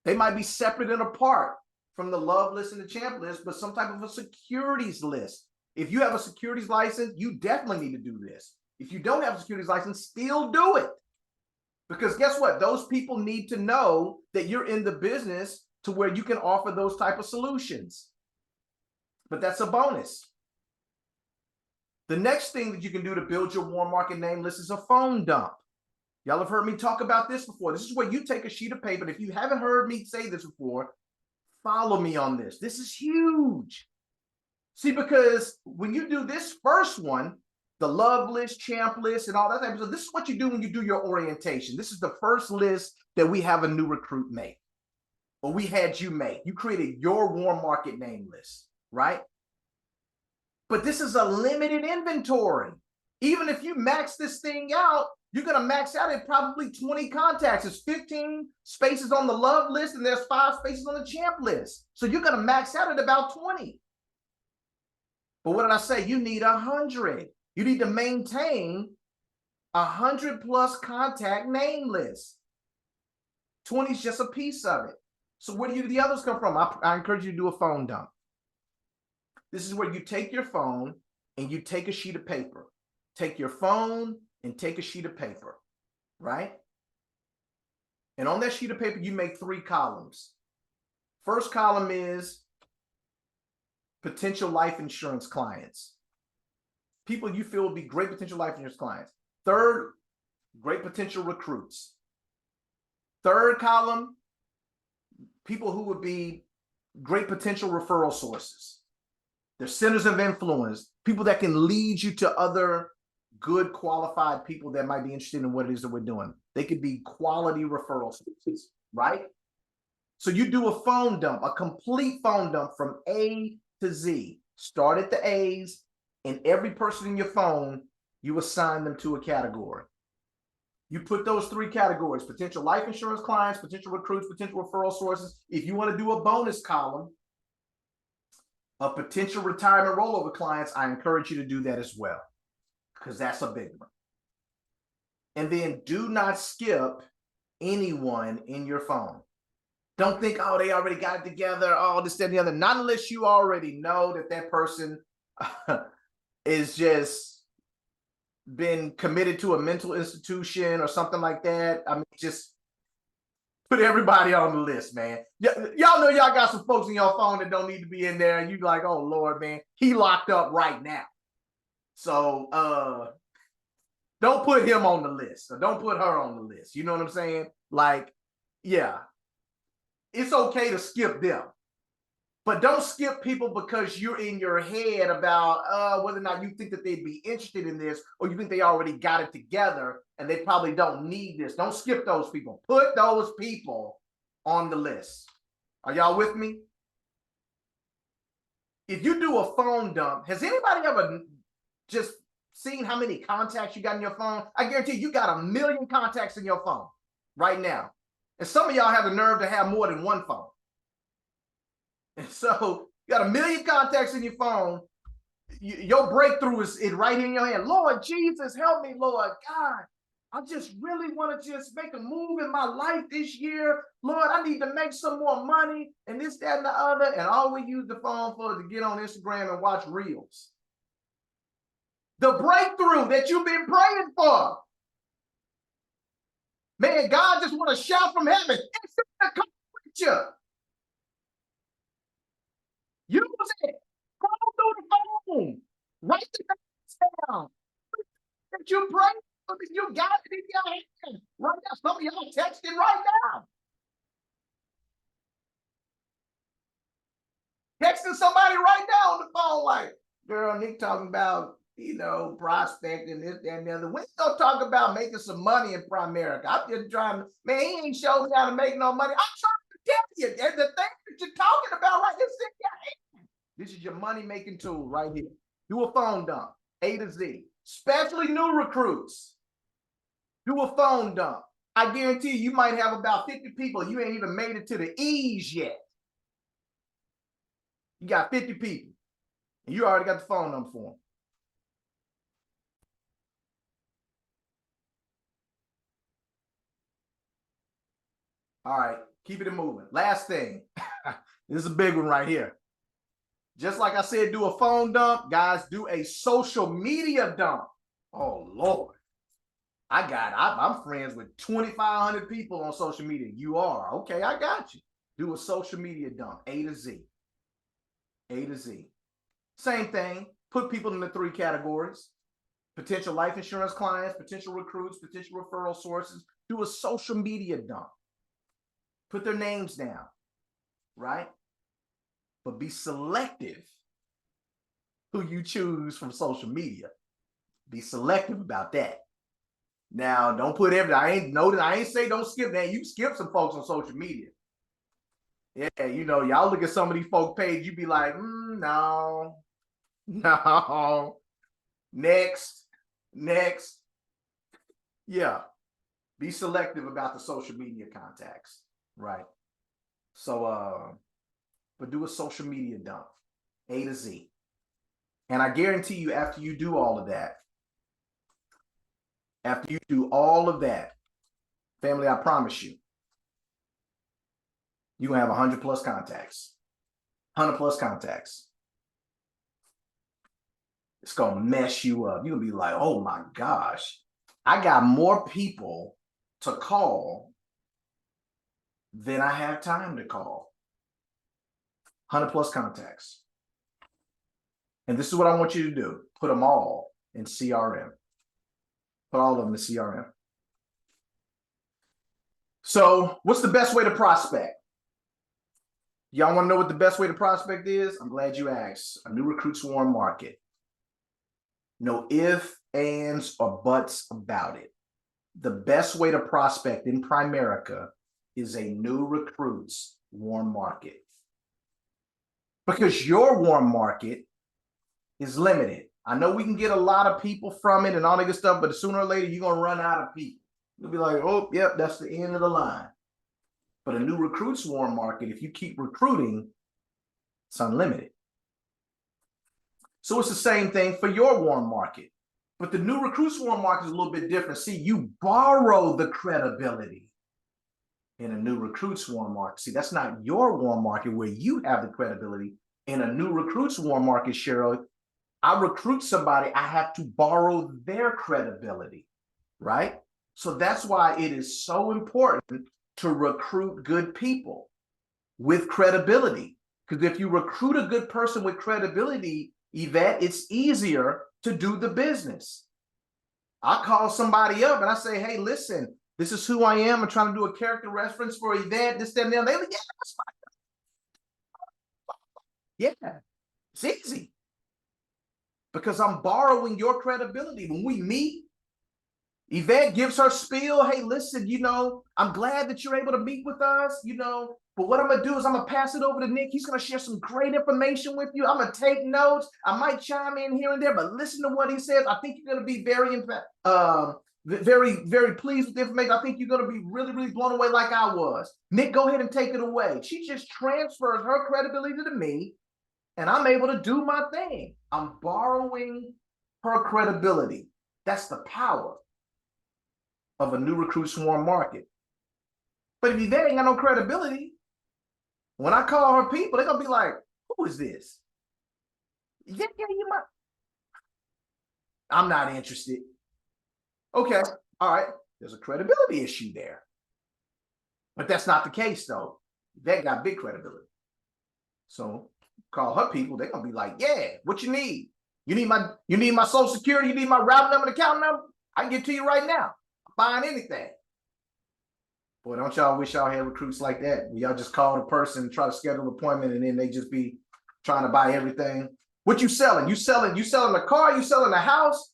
They might be separate and apart from the love list and the champ list, but some type of a securities list. If you have a securities license, you definitely need to do this. If you don't have a securities license, still do it. Because guess what? Those people need to know that you're in the business to where you can offer those type of solutions. But that's a bonus. The next thing that you can do to build your warm market name list is a phone dump. Y'all have heard me talk about this before. This is where you take a sheet of paper. If you haven't heard me say this before, follow me on this. This is huge. See, because when you do this first one, the love list, champ list, and all that type of stuff, this is what you do when you do your orientation. This is the first list that we have a new recruit make, or we had you make. You created your warm market name list, right? But this is a limited inventory. Even if you max this thing out, you're going to max out at probably 20 contacts. There's 15 spaces on the love list, and there's 5 spaces on the champ list. So you're going to max out at about 20. But what did I say? You need 100. You need to maintain 100+ contact name list. 20 is just a piece of it. So where do the others come from? I encourage you to do a phone dump. This is where you take your phone and you take a sheet of paper. Take your phone and take a sheet of paper, right? And on that sheet of paper, you make 3 columns. First column is potential life insurance clients. People you feel would be great potential life insurance clients. Third, great potential recruits. Third column, people who would be great potential referral sources. They're centers of influence, people that can lead you to other good qualified people that might be interested in what it is that we're doing. They could be quality referral sources, right? So you do a phone dump, a complete phone dump from A to Z. Start at the A's, and every person in your phone, you assign them to a category. You put those 3 categories: potential life insurance clients, potential recruits, potential referral sources. If you want to do a bonus column of potential retirement rollover clients, I encourage you to do that as well, because that's a big one. And then do not skip anyone in your phone. Don't think, oh, they already got it together, oh, this, that, and the other. Not unless you already know that that person is just been committed to a mental institution or something like that. I mean, just put everybody on the list, man. Y'all know y'all got some folks in your phone that don't need to be in there, and you like, oh Lord, man, he locked up right now. So don't put him on the list, or don't put her on the list. You know what I'm saying? Like, yeah, it's okay to skip them, but don't skip people because you're in your head about whether or not you think that they'd be interested in this, or you think they already got it together and they probably don't need this. Don't skip those people. Put those people on the list. Are y'all with me? If you do a phone dump, has anybody ever just seen how many contacts you got in your phone? I guarantee you got 1 million contacts in your phone right now. And some of y'all have the nerve to have more than one phone. And so you got 1 million contacts in your phone. Your breakthrough is right in your hand. Lord Jesus, help me, Lord God. I just really want to just make a move in my life this year. Lord, I need to make some more money and this, that, and the other. And all we use the phone for is to get on Instagram and watch reels. The breakthrough that you've been praying for. Man, God just want to shout from heaven. It's in the picture. Use it. Go through the phone. Write the things down. That you pray, you got it in your hand. Right now, some of y'all texting right now. Texting somebody right now on the phone, like, girl, Nick talking about, prospecting this, that, and the other. We ain't gonna talk about making some money in Primerica. I'm just trying to, man, he ain't showing me how to make no money. I'm trying to tell you, and the thing that you're talking about right here, in your hand. This is your money-making tool right here. Do a phone dump, A to Z. Especially new recruits. Do a phone dump. I guarantee you might have about 50 people. You ain't even made it to the E's yet. You got 50 people. And you already got the phone number for them. All right, keep it moving. Last thing. This is a big one right here. Just like I said, do a phone dump, guys, do a social media dump. Oh, Lord. I'm friends with 2,500 people on social media. You are. Okay, I got you. Do a social media dump, A to Z. A to Z. Same thing. Put people in the 3 categories. Potential life insurance clients, potential recruits, potential referral sources. Do a social media dump. Put their names down, right? But be selective who you choose from social media. Be selective about that. Now, don't put everything. I ain't say don't skip that. You skip some folks on social media. Yeah, y'all look at some of these folk pages, you be like, no, next. Yeah, be selective about the social media contacts, right? So, but do a social media dump, A to Z. And I guarantee you, after you do all of that, After you do all of that, family, I promise you, you're going to have 100 plus contacts. 100 plus contacts. It's going to mess you up. You're going to be like, oh my gosh, I got more people to call than I have time to call. 100 plus contacts. And this is what I want you to do. Put them all in CRM. Put all of them in CRM. So what's the best way to prospect? Y'all want to know what the best way to prospect is? I'm glad you asked. A new recruit's warm market. No ifs, ands, or buts about it. The best way to prospect in Primerica is a new recruit's warm market. Because your warm market is limited. I know we can get a lot of people from it and all that good stuff, but sooner or later, you're going to run out of people. You'll be like, oh, yep, that's the end of the line. But a new recruit's warm market, if you keep recruiting, it's unlimited. So it's the same thing for your warm market. But the new recruit's warm market is a little bit different. See, you borrow the credibility in a new recruit's warm market. See, that's not your warm market where you have the credibility. In a new recruit's warm market, Cheryl, I recruit somebody, I have to borrow their credibility, right? So that's why it is so important to recruit good people with credibility. Because if you recruit a good person with credibility, Yvette, it's easier to do the business. I call somebody up and I say, hey, listen, this is who I am. I'm trying to do a character reference for Yvette, this, that, and the other. They like, yeah, that's fine. Yeah, it's easy. Because I'm borrowing your credibility. When we meet, Yvette gives her spiel. Hey, listen, I'm glad that you're able to meet with us, but what I'm going to do is I'm going to pass it over to Nick. He's going to share some great information with you. I'm going to take notes. I might chime in here and there, but listen to what he says. I think you're going to be very, very pleased with the information. I think you're going to be really, really blown away like I was. Nick, go ahead and take it away. She just transfers her credibility to me, and I'm able to do my thing. I'm borrowing her credibility. That's the power of a new recruit's warm market. But if Yvette ain't got no credibility, when I call her people, they're going to be like, who is this? Yeah, you might. I'm not interested. Okay, all right. There's a credibility issue there. But that's not the case, though. Yvette got big credibility. So call her people, they're going to be like, yeah, what you need? You need my social security? You need my routing number and account number? I can get to you right now. I'm buying anything. Boy, don't y'all wish y'all had recruits like that? Y'all just call the person, try to schedule an appointment, and then they just be trying to buy everything. What you selling? You selling a car? You selling a house?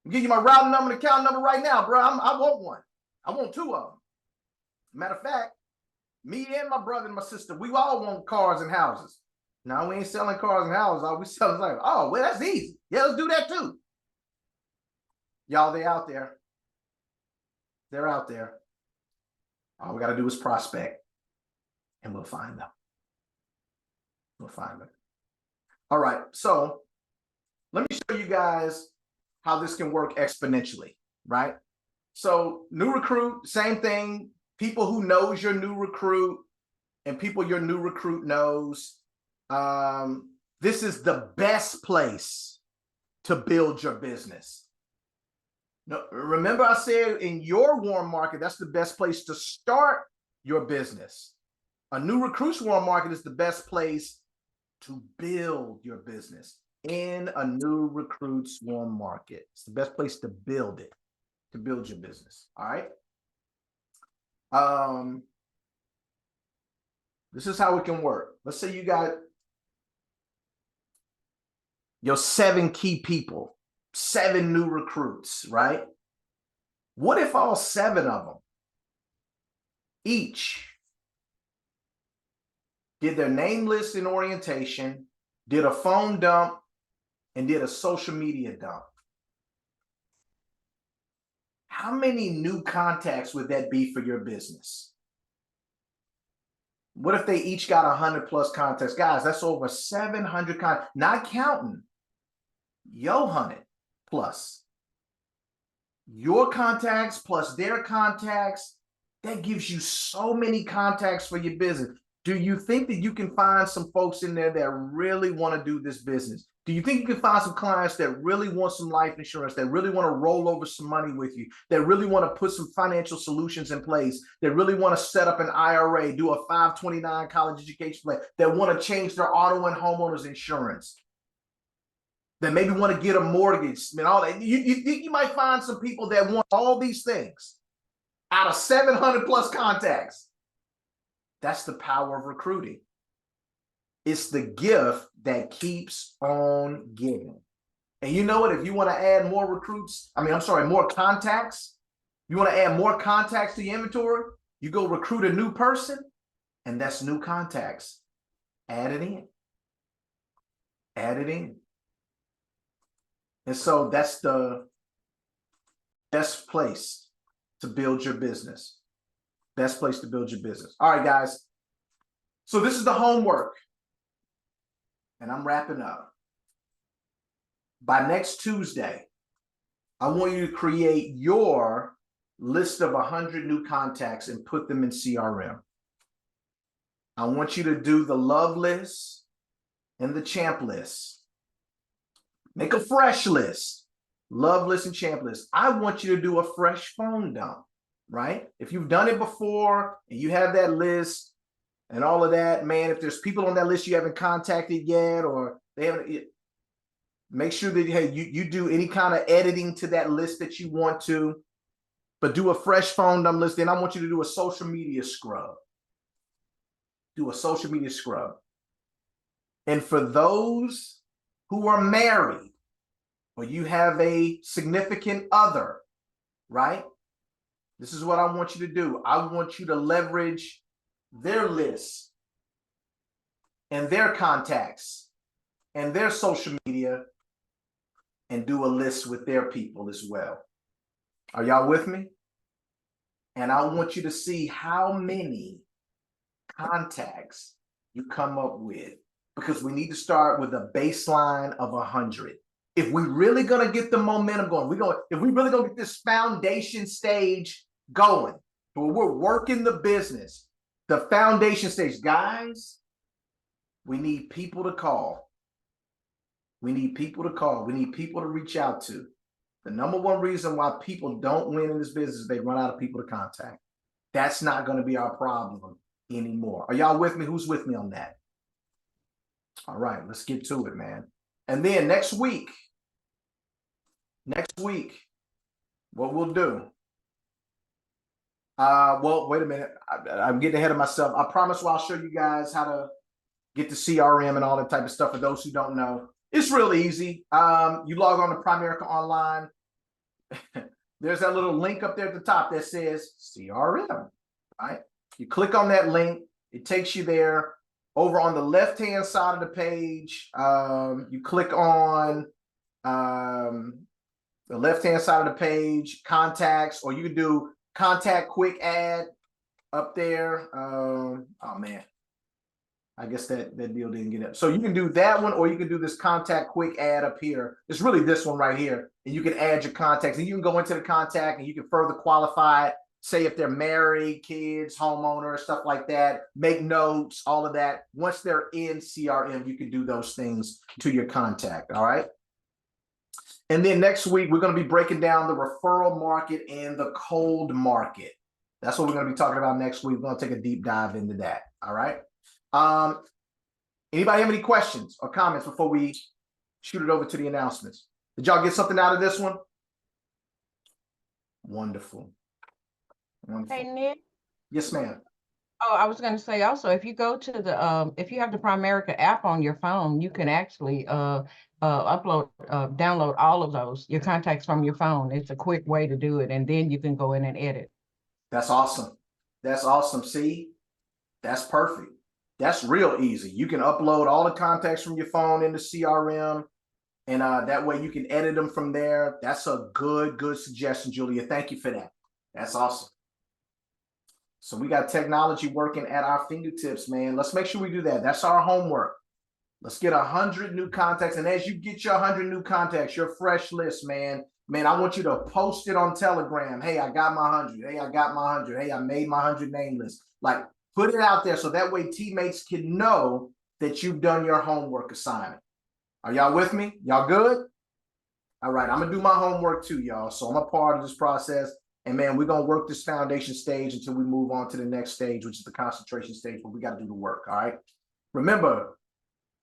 I'll give you my routing number and account number right now, bro. I want one. I want two of them. Matter of fact, me and my brother and my sister, we all want cars and houses. Now we ain't selling cars and houses. All we selling like, oh, well, that's easy. Yeah, let's do that too. Y'all, they out there. They're out there. All we got to do is prospect, and we'll find them. We'll find them. All right, so let me show you guys how this can work exponentially, right? So new recruit, same thing. People who knows your new recruit and people your new recruit knows. This is the best place to build your business. No, remember I said in your warm market, that's the best place to start your business. A new recruit's warm market is the best place to build your business in a new recruit's warm market. It's the best place to build it, to build your business. All right. This is how it can work. Let's say you got your 7 key people, 7 new recruits, right? What if all 7 of them each did their name list in orientation, did a phone dump, and did a social media dump? How many new contacts would that be for your business? What if they each got 100 plus contacts? Guys, that's over 700 contacts, not counting your 100 plus. your contacts plus their contacts, that gives you so many contacts for your business. Do you think that you can find some folks in there that really want to do this business? Do you think you can find some clients that really want some life insurance, that really want to roll over some money with you, that really want to put some financial solutions in place, that really want to set up an IRA, do a 529 college education plan, that want to change their auto and homeowners insurance, that maybe want to get a mortgage, and all that? You think you might find some people that want all these things out of 700 plus contacts? That's the power of recruiting. It's the gift that keeps on giving. And you know what? If you want to add more more contacts, you want to add more contacts to your inventory, you go recruit a new person, and that's new contacts. Add it in. Add it in. And so that's the best place to build your business. Best place to build your business. All right, guys. So this is the homework. And I'm wrapping up. By next Tuesday, I want you to create your list of 100 new contacts and put them in CRM. I want you to do the love list and the champ list. Make a fresh list. Love list and champ list. I want you to do a fresh phone dump, right? If you've done it before and you have that list and all of that, man, if there's people on that list you haven't contacted yet, or they haven't, make sure that, hey, you do any kind of editing to that list that you want to, but do a fresh phone dump list. Then I want you to do a social media scrub. Do a social media scrub. And for those who are married, or you have a significant other, right? This is what I want you to do. I want you to leverage their lists and their contacts and their social media and do a list with their people as well. Are y'all with me? And I want you to see how many contacts you come up with, because we need to start with a baseline of 100. If we really gonna get the momentum going, if we really gonna get this foundation stage going, where we're working the business, the foundation stage, guys, we need people to call. We need people to call. We need people to reach out to. The number one reason why people don't win in this business is they run out of people to contact. That's not going to be our problem anymore. Are y'all with me? Who's with me on that? All right, let's get to it, man. And then next week, what we'll do. Well, wait a minute. I'm getting ahead of myself. I promise I'll show you guys how to get the CRM and all that type of stuff. For those who don't know, it's real easy. You log on to Primerica Online. There's that little link up there at the top that says CRM, right? You click on that link. It takes you there. Over on the left-hand side of the page, you click on the left-hand side of the page, contacts, or you can do contact quick add up there. Oh man, I guess that deal didn't get up. So you can do that one, or you can do this contact quick add up here. It's really this one right here, and you can add your contacts, and you can go into the contact and you can further qualify it. Say if they're married, kids, homeowner, stuff like that, make notes, all of that. Once they're in CRM, you can do those things to your contact, all right? And then next week, we're going to be breaking down the referral market and the cold market. That's what we're going to be talking about next week. We're going to take a deep dive into that, all right? Anybody have any questions or comments before we shoot it over to the announcements? Did y'all get something out of this one? Wonderful. Wonderful. Hey, Nick. Yes, ma'am. Oh, I was going to say also, if you go to the, if you have the Primerica app on your phone, you can actually download all of those, your contacts from your phone. It's a quick way to do it. And then you can go in and edit. That's awesome. That's awesome. See, that's perfect. That's real easy. You can upload all the contacts from your phone into CRM, and that way you can edit them from there. That's a good suggestion, Julia. Thank you for that. That's awesome. So we got technology working at our fingertips, man. Let's make sure we do that. That's our homework. Let's get 100 new contacts. And as you get your 100 new contacts, your fresh list, man, Man, I want you to post it on Telegram. Hey, I got my 100. Hey, I got my 100. Hey, I made my 100 name list. Like, put it out there so that way teammates can know that you've done your homework assignment. Are y'all with me? Y'all good? All right, I'm gonna do my homework too, y'all. So I'm a part of this process. And man, we're gonna work this foundation stage until we move on to the next stage, which is the concentration stage, but we gotta do the work, all right? Remember,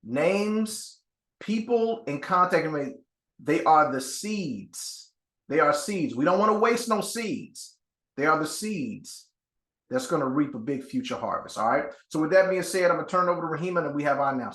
names, people, and contact information, they are the seeds. They are seeds. We don't want to waste no seeds. They are the seeds that's going to reap a big future harvest. All right. So with that being said, I'm going to turn it over to Rahima and we have our announcement.